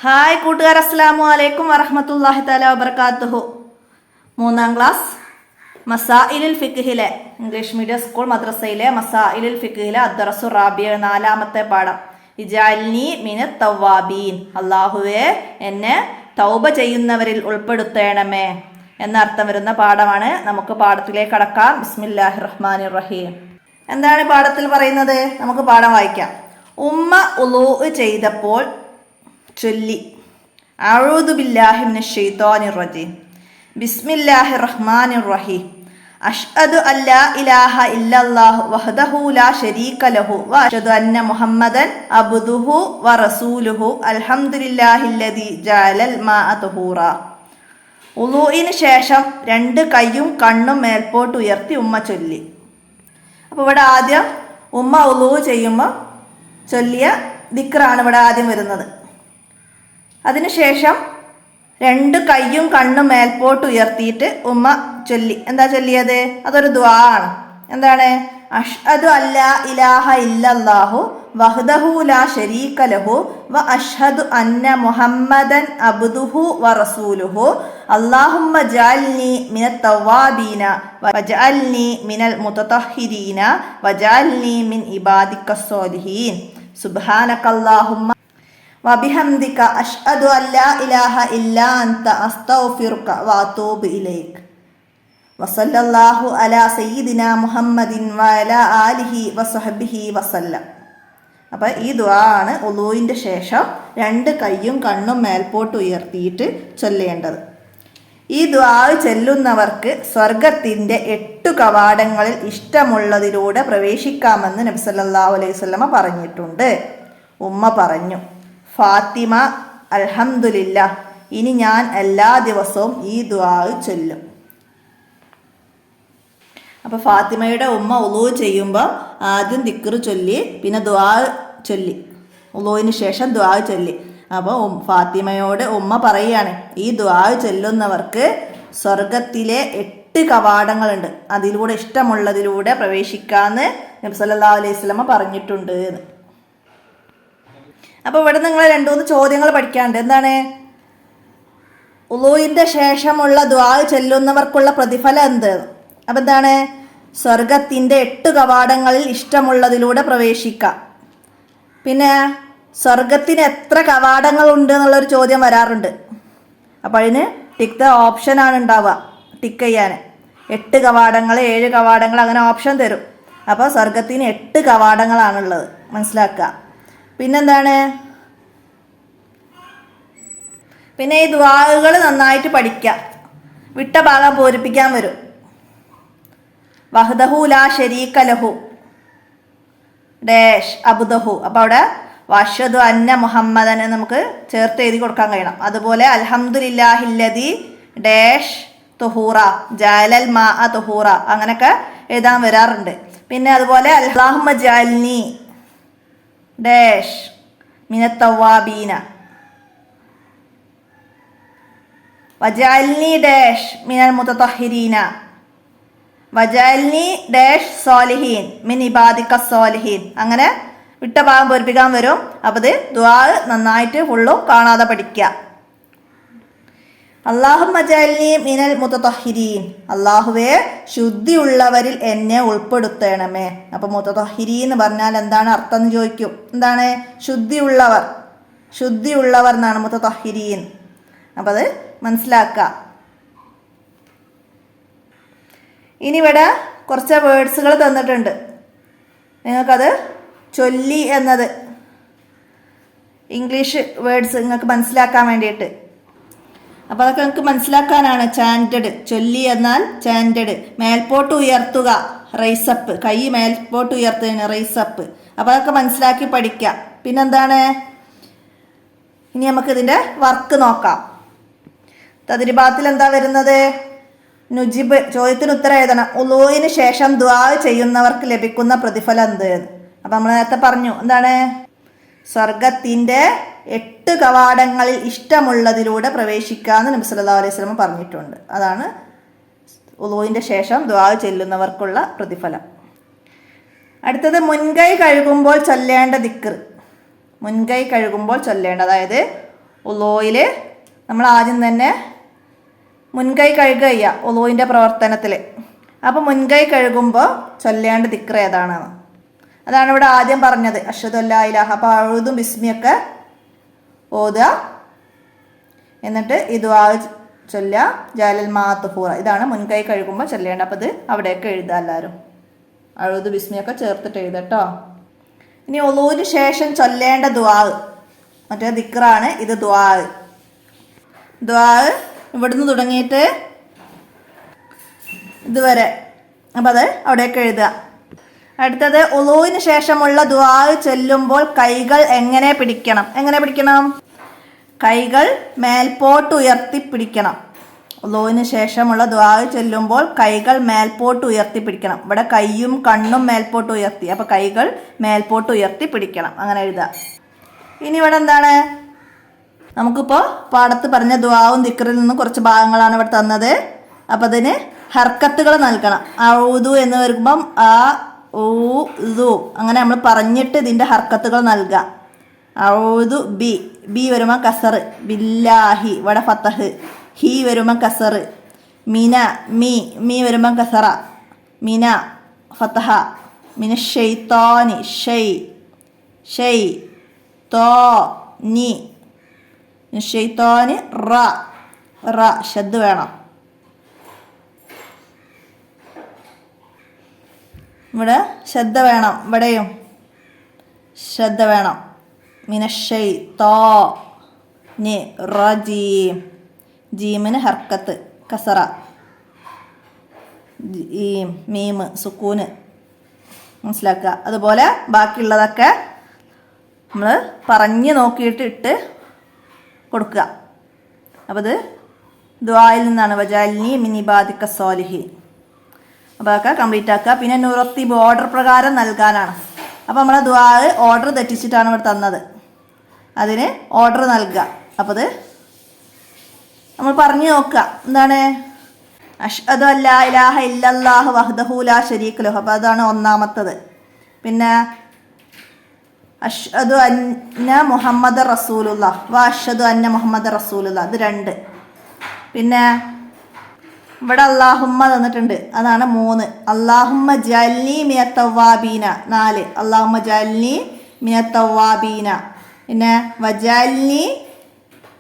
Hi കൂട്ടുകാർ, അസ്സലാമു അലൈക്കും വറഹ്മത്തുള്ളാഹി തആല വബറകാതുഹു. 3ാം ക്ലാസ് മസായിലുൽ ഫിഖ്ഹിലെ ഇംഗ്ലീഷ് മീഡിയം സ്കൂൾ മദ്രസയിലെ മസായിലുൽ ഫിഖ്ഹിലെ അദ്ദറസു റാബിയ 4ാമത്തെ പാഠം. ഇജഅൽനി മിനത് തവ്വാബീൻ, അല്ലാഹുവേ എന്നെ തൗബ ചെയ്യുന്നവരിൽ ഉൾപ്പെടുത്തേണമേ എന്നർത്ഥം വരുന്ന പാഠമാണ്. നമുക്ക് പാഠത്തിലേക്ക് കടക്കാം. ബിസ്മില്ലാഹിർ റഹ്മാനിർ റഹീം. എന്താണ് പാഠത്തിൽ പറയുന്നത്? നമുക്ക് പാഠം വായിക്കാം. ഉമ്മ ഉളൂ ചെയ്തപ്പോൾ ചൊല്ലി അഊദു ബില്ലാഹി മിനശ് ശൈത്വാനിർ റജീം ബിസ്മില്ലാഹിർ റഹ്മാനിർ റഹീം അഷ്ഹദു അല്ലാ ഇലാഹ ഇല്ലല്ലാഹു വഹ്ദഹു ലാ ശരീക ലഹു വ അഷ്ഹദു അന്ന മുഹമ്മദൻ അബ്ദുഹു വ റസൂലുഹു അൽഹംദുലില്ലാഹില്ലദീ ജഅലൽ മാഅ തുഹൂറ. ഉളൂഇന് ശേഷം 2 കൈയും കണ്ണും മേൽപോട്ട് ഉയർത്തി ഉമ്മ ചൊല്ലി. അപ്പോൾ ഇവിടെ ആദ്യം ഉമ്മ ഉളൂ ചെയ്യുമ്പോൾ ചൊല്ലിയ ദിക്റാണ് ഇവിടെ ആദ്യം വരുന്നത്. അതിനുശേഷം 2 കൈയും കണ്ണും മേൽപോട്ട് ഉയർത്തിയിട്ട് ഉമ്മ ചൊല്ലി. എന്താ ചൊല്ലിയത്? അതൊരു ദുആ ആണ്. എന്താണ്? അഷ്ഹദു അല്ലാ ഇലാഹ ഇല്ലല്ലാഹു വഹ്ദഹു ലാ ശരീക ലഹു വ അഷ്ഹദു അന്ന മുഹമ്മദൻ അബ്ദുഹു വ റസൂലുഹു അല്ലാഹുമ്മ ജഅൽനി മിനത് തവ്വാബീന വജഅൽനി മിനൽ മുതതഹിരീന വജഅൽനി മിൻ ഇബാദിക്കസ് സ്വാലിഹീൻ സുബ്ഹാനകല്ലാഹുമ്മ വബിഹംദിക അഷ്ഹദു അല്ലാ ഇലാഹ ഇല്ലാ അൻത അസ്തഗ്ഫിറുക വഅതൂബു ഇലൈക് വസല്ലല്ലാഹു അലാ സയ്യിദിനാ മുഹമ്മദിൻ വഅലാ ആലിഹി വസഹ്ബിഹി വസല്ലം. അപ്പോൾ ഈ ദുആ ആണ് ഉളൂഇൻ്റെ ശേഷം 2 കൈയും കണ്ണും മേൽപോട്ട് ഉയർത്തിയിട്ട് ചൊല്ലേണ്ടത്. ഈ ദുആ ചൊല്ലുന്നവർക്ക് സ്വർഗത്തിൻ്റെ 8 കവാടങ്ങളിൽ ഇഷ്ടമുള്ളതിലൂടെ പ്രവേശിക്കാമെന്ന് നബി സല്ലല്ലാഹു അലൈഹി വസല്ലമ പറഞ്ഞിട്ടുണ്ട്. ഉമ്മ പറഞ്ഞു, ഫാത്തിമ അൽഹംദുലില്ലാ, ഇനി ഞാൻ എല്ലാ ദിവസവും ഈ ദുആ ചൊല്ലും. അപ്പോൾ ഫാത്തിമയുടെ ഉമ്മ ഉളൂ ചെയ്യുമ്പോൾ ആദ്യം ദിക്ർ ചൊല്ലി, പിന്നെ ദുആ ചൊല്ലി, ഉളൂവിന് ശേഷം ദുആ ചൊല്ലി. അപ്പോൾ ഫാത്തിമയോട് ഉമ്മ പറയുകയാണ്, ഈ ദുആ ചൊല്ലുന്നവർക്ക് സ്വർഗത്തിലെ 8 കവാടങ്ങളുണ്ട്, അതിലൂടെ ഇഷ്ടമുള്ളതിലൂടെ പ്രവേശിക്കാമെന്ന് നബി സല്ലല്ലാഹു അലൈഹി വസല്ലമ പറഞ്ഞിട്ടുണ്ട്. അപ്പോൾ ഇവിടെ നിങ്ങൾ 2-3 ചോദ്യങ്ങൾ പഠിക്കാനുണ്ട്. എന്താണ്? ഉളൂഇൻ്റെ ശേഷമുള്ള ദുആ ചൊല്ലുന്നവർക്കുള്ള പ്രതിഫലം എന്ത്? അപ്പം എന്താണ്? സ്വർഗത്തിൻ്റെ 8 കവാടങ്ങളിൽ ഇഷ്ടമുള്ളതിലൂടെ പ്രവേശിക്കാം. പിന്നെ സ്വർഗത്തിന് എത്ര കവാടങ്ങളുണ്ട് എന്നുള്ളൊരു ചോദ്യം വരാറുണ്ട്. അപ്പോൾ അതിന് ടിക്ക് ദ ഓപ്ഷനാണ് ഉണ്ടാവുക, ടിക്ക് ചെയ്യാൻ. 8 കവാടങ്ങൾ, 7 കവാടങ്ങൾ, അങ്ങനെ ഓപ്ഷൻ തരും. അപ്പോൾ സ്വർഗത്തിന് 8 കവാടങ്ങളാണുള്ളത്, മനസ്സിലാക്കുക. പിന്നെന്താണ്? പിന്നെ ഈ ദുആകൾ നന്നായിട്ട് പഠിക്കുക. വിട്ട ഭാഗം പൂരിപ്പിക്കാൻ വരും. വഹ്ദഹു ലാ ശരീക ലഹു ഡാഷ് അബ്ദഹു. അപ്പോൾ അവിടെ വഅഷ്ഹദു അന്ന മുഹമ്മദൻ നമുക്ക് ചേർത്ത് എഴുതി കൊടുക്കാൻ കഴിയണം. അതുപോലെ അൽഹംദുലില്ലാഹില്ലദീ ഡാഷ് തുഹൂറ ജഅലൽ മാഅ തുഹൂറ, അങ്ങനെയൊക്കെ എഴുതാൻ വരാറുണ്ട്. പിന്നെ അതുപോലെ അല്ലാഹുമ്മ ജഅൽനി ഡാഷ് മിനത് തവ്വാബീന വജഅൽനി ഡാഷ് മിനൽ മുതതഹിരീന വജഅൽനി ഡാഷ് സ്വാലിഹീൻ മിൻ ഇബാദിക്കസ് സ്വാലിഹീൻ. അങ്ങനെ വിട്ട ഭാഗം പൂരിപ്പിക്കാൻ വരും. അപ്പോൾ ഇത് ദുആ നന്നായിട്ട് ഫുള്ളും കാണാതെ പഠിക്കുക. അല്ലാഹുമ്മ ജഅൽനി മിനൽ മുതതഹിരീൻ, അല്ലാഹുവേ ശുദ്ധിയുള്ളവരിൽ എന്നെ ഉൾപ്പെടുത്തണമേ. അപ്പോൾ മുതതഹിരീൻ എന്ന് പറഞ്ഞാൽ എന്താണ് അർത്ഥം എന്ന് ചോദിക്കും. എന്താണ്? ശുദ്ധിയുള്ളവർ, ശുദ്ധിയുള്ളവർ എന്നാണ് മുതതഹിരീൻ. അപ്പോൾ അത് മനസ്സിലാക്കുക. ഇനി ഇവിടെ കുറച്ച് വേർഡ്സുകൾ തന്നിട്ടുണ്ട്. നിങ്ങൾക്കത് ചൊല്ലി എന്നത് ഇംഗ്ലീഷ് വേർഡ്സ് നിങ്ങൾക്ക് മനസ്സിലാക്കാൻ വേണ്ടിയിട്ട്. അപ്പോൾ അതൊക്കെ നിങ്ങൾക്ക് മനസ്സിലാക്കാനാണ്. ചാൻറ്റഡ്, ചൊല്ലി എന്നാൽ ചാൻറ്റഡ്. മേൽപോട്ട് ഉയർത്തുക, റൈസപ്പ്, കൈ മേൽപോട്ട് ഉയർത്തുകയാണ് റൈസപ്പ്. അപ്പോൾ അതൊക്കെ മനസ്സിലാക്കി പഠിക്കുക. പിന്നെന്താണ്? ഇനി നമുക്കിതിൻ്റെ വർക്ക് നോക്കാം. തദ്രിബാത്തിൽ എന്താ വരുന്നത്? നുജിബ്, ചോദ്യത്തിന് ഉത്തരം എഴുതണം. ഉളൂഇന് ശേഷം ദുആ ചെയ്യുന്നവർക്ക് ലഭിക്കുന്ന പ്രതിഫലം എന്ത്? അപ്പം നമ്മൾ നേരത്തെ പറഞ്ഞു, എന്താണ്? സ്വർഗത്തിൻ്റെ 8 കവാടങ്ങളിൽ ഇഷ്ടമുള്ളതിലൂടെ പ്രവേശിക്കാമെന്ന് നബി സല്ലല്ലാഹു അലൈഹി വസല്ലം പറഞ്ഞിട്ടുണ്ട്. അതാണ് ഉളൂഇൻ്റെ ശേഷം ദുആ ചെല്ലുന്നവർക്കുള്ള പ്രതിഫലം. അടുത്തത് മുൻകൈ കഴുകുമ്പോൾ ചൊല്ലേണ്ട ദിക്ർ. മുൻകൈ കഴുകുമ്പോൾ ചൊല്ലേണ്ട, അതായത് ഉളൂയിൽ നമ്മൾ ആദ്യം തന്നെ മുൻകൈ കഴുകുക ചെയ്യുക ഉളൂവിൻ്റെ പ്രവർത്തനത്തിൽ. അപ്പോൾ മുൻകൈ കഴുകുമ്പോൾ ചൊല്ലേണ്ട ദിക്ർ ഏതാണെന്ന് അതാണ് ഇവിടെ ആദ്യം പറഞ്ഞത്. അഷ്ഹദു അല്ലാ ഇലാഹ. അപ്പോൾ അഊദും ബിസ്മിയൊക്കെ ഓതുക, എന്നിട്ട് ഈ ദുആ ചൊല്ലുക. ജഅലൽ മാ തുഹൂറ. ഇതാണ് മുൻകൈ കഴുകുമ്പോൾ ചൊല്ലേണ്ടത്. അപ്പോൾ ഇത് അവിടെയൊക്കെ എഴുതുക എല്ലാവരും. അഊദു ബിസ്മിയൊക്കെ ചേർത്തിട്ട് എഴുതുക കേട്ടോ. ഇനി ഉളൂവിന് ശേഷം ചൊല്ലേണ്ട ദുആ, മറ്റേ ദിക്റാണ് ഇത്. ദുആ ഇവിടുന്ന് തുടങ്ങിയിട്ട് ഇതുവരെ. അപ്പം അത് അവിടെയൊക്കെ എഴുതുക. അടുത്തത് ഉളൂവിന് ശേഷമുള്ള ദുആ ചൊല്ലുമ്പോൾ കൈകൾ എങ്ങനെ പിടിക്കണം? കൈകൾ മേൽപോട്ട് ഉയർത്തി പിടിക്കണം. ഉളൂവിന് ശേഷമുള്ള ദുആ ചൊല്ലുമ്പോൾ കൈകൾ മേൽപോട്ട് ഉയർത്തി പിടിക്കണം. ഇവിടെ കൈയും കണ്ണും മേൽപോട്ട് ഉയർത്തി, അപ്പോൾ കൈകൾ മേൽപോട്ട് ഉയർത്തി പിടിക്കണം. അങ്ങനെ എഴുതുക. ഇനി ഇവിടെ എന്താണ്, നമുക്കിപ്പോൾ പാഠത്ത് പറഞ്ഞ ദുആവും ദിക്റിൽ നിന്നും കുറച്ച് ഭാഗങ്ങളാണ് ഇവിടെ തന്നത്. അപ്പം അതിന് ഹർക്കത്തുകൾ നൽകണം. ഔദു എന്ന് വരുമ്പം ആ ഊ ദു അങ്ങനെ നമ്മൾ പറഞ്ഞിട്ട് ഇതിൻ്റെ ഹർക്കത്തുകൾ നൽകുക. ഔദു ബി വരുമ്പോൾ കസർ, ബില്ലാഹി ഇവിടെ ഫത്തഹ്, ഹി വരുമ്പോൾ കസർ, മിന മീ വരുമ്പോൾ കസറ, മിന ഫത്തഹ, മിന ഷൈത്താനി ഷൈ തോ നി ഷൈത്താനി റ ഷദ് വേണം. ഇവിടെ ശ്രദ്ധ വേണം, ഇവിടെയും ശ്രദ്ധ വേണം. മിനശ്ശൈത്വാനി റജീം. ജീമിന് ഹർക്കത്ത് കസറ, മീം സുക്കൂന് മനസ്സിലാക്കുക. അതുപോലെ ബാക്കിയുള്ളതൊക്കെ നമ്മൾ പറഞ്ഞ് നോക്കിയിട്ട് ഇട്ട് കൊടുക്കുക. അപ്പോൾ ഇത് ദുആയിൽ നിന്നാണ്. വജഅൽനി മിൻ ഇബാദിക സ്വാലിഹീൻ. അപ്പോൾ അതൊക്കെ കംപ്ലീറ്റ് ആക്കുക. പിന്നെ നുറത്തിബ് ഓർഡർ പ്രകാരം നൽകാനാണ്. അപ്പോൾ നമ്മളെ ദുആ ഓർഡർ തെറ്റിച്ചിട്ടാണ് ഇവിടെ തന്നത്. അതിന് ഓർഡർ നൽകുക. അപ്പോൾ അത് നമ്മൾ പറഞ്ഞു നോക്കുക. എന്താണ്? അഷ്ഹദു അല്ലാ ഇലാഹ ഇല്ലല്ലാഹു വഹ്ദഹു ലാ ശരീക ലഹു. അപ്പോൾ അതാണ് ഒന്നാമത്തത്. പിന്നെ അഷ്ഹദു അന്ന മുഹമ്മദ് റസൂലുള്ളാഹ് വ അഷ്ഹദു അന്ന മുഹമ്മദ് റസൂലുള്ളാഹ്. ഇത് 2. പിന്നെ ഇവിടെ അല്ലാഹുമ്മ തന്നിട്ടുണ്ട്, അതാണ് 3. അല്ലാഹുമ്മ ജഅൽനി മിനത് തവ്വാബീന 4. അല്ലാഹുമ്മ ജഅൽനി മിനത് തവ്വാബീന. പിന്നെ വജഅൽനി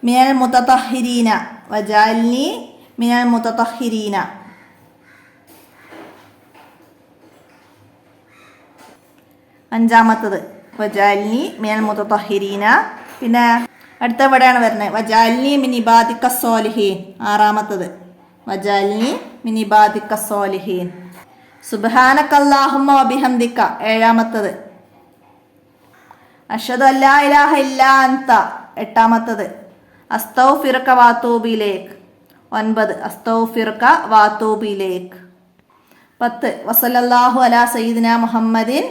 മിനൽ മുതതഹിരീന. വജഅൽനി മിനൽ മുതതഹിരീന. അഞ്ചാമത്തത് വജഅൽനി മിനൽ മുതതഹിരീന. പിന്നെ അടുത്ത ഇവിടെയാണ് വരുന്നത് വജഅൽനി മിൻ ഇബാദിക സ്വാലിഹീൻ. 6ാമത്തത് വജഅൽനി മിൻ ഇബാദിക സ്വാലിഹീൻ. സുബ്ഹാനകല്ലാഹുമ്മ വബിഹംദിക. 7ാമത്തത് അഷ്ഹദു അല്ലാ ഇലാഹ ഇല്ലാ അൻത. 8ാമത്തത് അസ്തഗ്ഫിറുക വഅതൂബു ഇലൈക്. 9 അസ്തഗ്ഫിറുക വഅതൂബു ഇലൈക്. 10 വസല്ലല്ലാഹു അലാ സയ്യിദിന മുഹമ്മദിൻ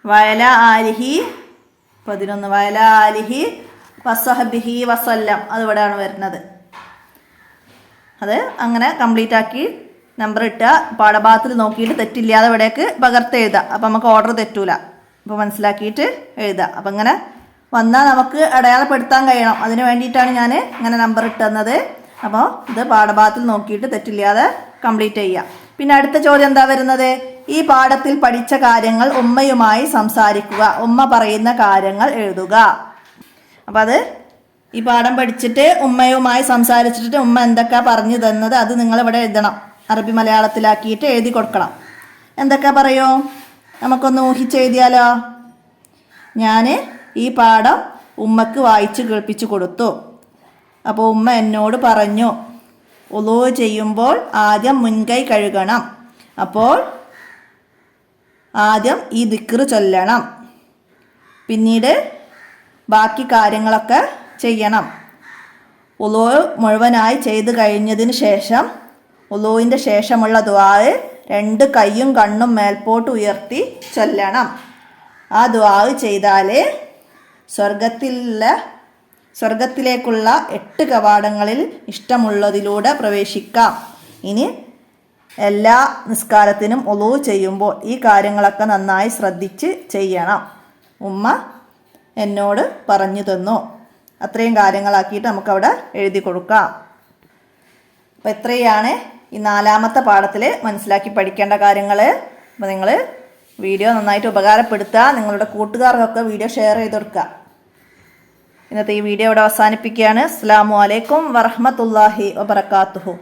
വഅല ആലിഹി. 11 വഅല ആലിഹി വസഹബിഹി വസല്ലം. അതിവിടെയാണ് വരുന്നത്. അത് അങ്ങനെ കംപ്ലീറ്റ് ആക്കി നമ്പർ ഇട്ടുക. പാഠഭാഗത്തിൽ നോക്കിയിട്ട് തെറ്റില്ലാതെ ഇവിടേക്ക് പകർത്ത് എഴുതുക. അപ്പം നമുക്ക് ഓർഡർ തെറ്റൂല. അപ്പോൾ മനസ്സിലാക്കിയിട്ട് എഴുതുക. അപ്പം ഇങ്ങനെ വന്നാൽ നമുക്ക് അടയാളപ്പെടുത്താൻ കഴിയണം. അതിന് വേണ്ടിയിട്ടാണ് ഞാൻ ഇങ്ങനെ നമ്പർ ഇട്ട് തന്നത്. അപ്പോൾ ഇത് പാഠഭാഗത്തിൽ നോക്കിയിട്ട് തെറ്റില്ലാതെ കംപ്ലീറ്റ് ചെയ്യുക. പിന്നെ അടുത്ത ചോദ്യം എന്താ വരുന്നത്? ഈ പാഠത്തിൽ പഠിച്ച കാര്യങ്ങൾ ഉമ്മയുമായി സംസാരിക്കുക. ഉമ്മ പറയുന്ന കാര്യങ്ങൾ എഴുതുക. അപ്പോൾ അത് ഈ പാഠം പഠിച്ചിട്ട് ഉമ്മയുമായി സംസാരിച്ചിട്ട് ഉമ്മ എന്തൊക്കെയാണ് പറഞ്ഞു തന്നത് അത് നിങ്ങളിവിടെ എഴുതണം. അറബി മലയാളത്തിലാക്കിയിട്ട് എഴുതി കൊടുക്കണം. എന്തൊക്കെ പറയൂ? നമുക്കൊന്ന് ഊഹിച്ചെഴുതിയാലോ? ഞാൻ ഈ പാഠം ഉമ്മക്ക് വായിച്ച് കേൾപ്പിച്ചു കൊടുത്തു. അപ്പോൾ ഉമ്മ എന്നോട് പറഞ്ഞു വുളൂ ചെയ്യുമ്പോൾ ആദ്യം മുൻകൈ കഴുകണം. അപ്പോൾ ആദ്യം ഈ ദിക്ർ ചൊല്ലണം. പിന്നീട് ബാക്കി കാര്യങ്ങളൊക്കെ ചെയ്യണം. വുളൂ മുഴുവനായി ചെയ്ത് കഴിഞ്ഞതിന് ശേഷം വുളൂവിൻ്റെ ശേഷമുള്ള ദുആ 2 കൈയും കണ്ണും മേൽപോട്ട് ഉയർത്തി ചൊല്ലണം. ആ ദുആ ചെയ്താൽ സ്വർഗത്തിലേക്കുള്ള 8 കവാടങ്ങളിൽ ഇഷ്ടമുള്ളതിലൂടെ പ്രവേശിക്കാം. ഇനി എല്ലാ നിസ്കാരത്തിനും വുളൂ ചെയ്യുമ്പോൾ ഈ കാര്യങ്ങളൊക്കെ നന്നായി ശ്രദ്ധിച്ച് ചെയ്യണം. ഉമ്മ എന്നോട് പറഞ്ഞു തന്നു. അത്രയും കാര്യങ്ങളാക്കിയിട്ട് നമുക്കവിടെ എഴുതി കൊടുക്കാം. അപ്പോൾ ഇത്രയാണ് ഈ 4ാമത്തെ പാഠത്തിൽ മനസ്സിലാക്കി പഠിക്കേണ്ട കാര്യങ്ങൾ. അപ്പോൾ നിങ്ങൾ വീഡിയോ നന്നായിട്ട് ഉപകാരപ്പെടുത്തുക. നിങ്ങളുടെ കൂട്ടുകാർക്കൊക്കെ വീഡിയോ ഷെയർ ചെയ്ത് കൊടുക്കുക. ഇന്നത്തെ ഈ വീഡിയോ ഇവിടെ അവസാനിപ്പിക്കുകയാണ്. അസ്സലാമു അലൈക്കും വറഹ്മത്തുള്ളാഹി വബറകാതുഹു.